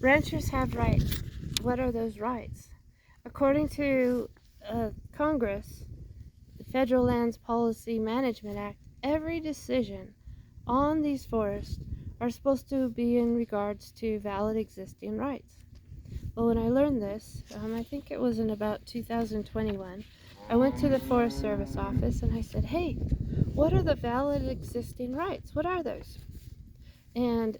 Ranchers have rights. What are those rights? According to Congress, the Federal Lands Policy Management Act, every decision on these forests are supposed to be in regards to valid existing rights. Well, when I learned this, I think it was in about 2021, I went to the Forest Service office and I said, hey, what are the valid existing rights? What are those? And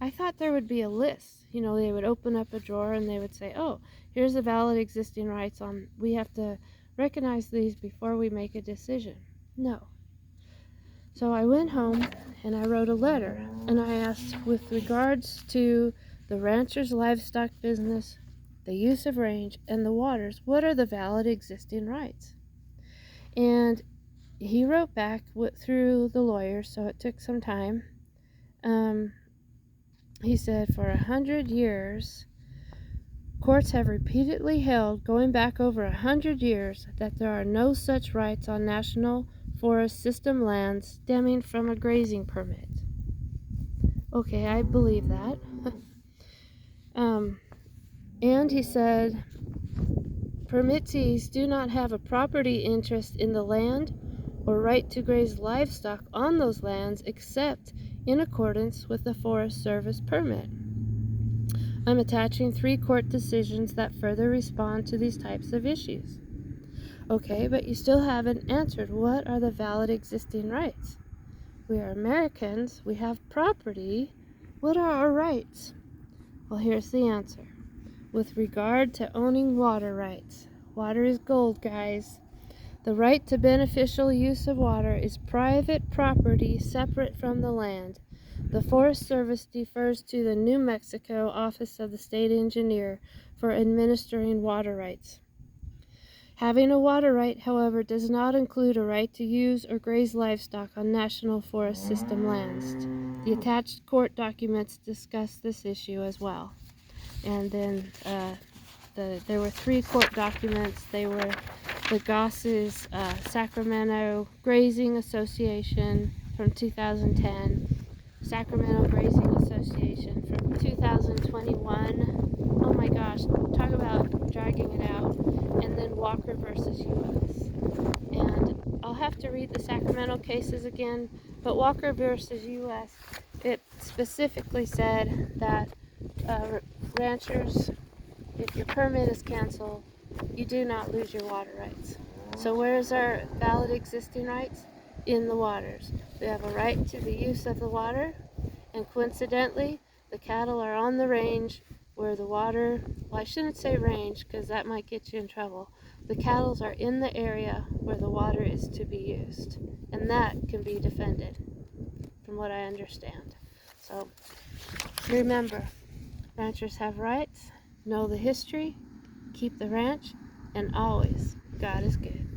I thought there would be a list. You know, they would open up a drawer and they would say, oh, here's the valid existing rights on, we have to recognize these before we make a decision. No. So I went home and I wrote a letter and I asked, with regards to the rancher's livestock business, the use of range, and the waters, what are the valid existing rights? And he wrote back through the lawyers, so it took some time. He said, for 100 years, courts have repeatedly held, going back over 100 years, that there are no such rights on National Forest System lands stemming from a grazing permit. Okay, I believe that. And he said, permittees do not have a property interest in the land or right to graze livestock on those lands except in accordance with the Forest Service permit. I'm attaching 3 court decisions that further respond to these types of issues. Okay, but you still haven't answered. What are the valid existing rights? We are Americans. We have property. What are our rights? Well, here's the answer. With regard to owning water rights, water is gold, guys. The right to beneficial use of water is private property separate from the land. The Forest Service defers to the New Mexico Office of the State Engineer for administering water rights. Having a water right, however, does not include a right to use or graze livestock on National Forest System lands. The attached court documents discuss this issue as well. And then there were 3 court documents. They were the Goss's Sacramento Grazing Association from 2010, Sacramento Grazing Association from 2021. Oh my gosh, talk about dragging it out. And then Walker versus U.S. And I'll have to read the Sacramento cases again, but Walker versus U.S., it specifically said that ranchers, if your permit is canceled, you do not lose your water rights. So where's our valid existing rights? In the waters. We have a right to the use of the water, and coincidentally, the cattle are on the range where the water, well, I shouldn't say range because that might get you in trouble. The cattle are in the area where the water is to be used, and that can be defended, from what I understand. So remember, ranchers have rights, know the history, keep the ranch, and always, God is good.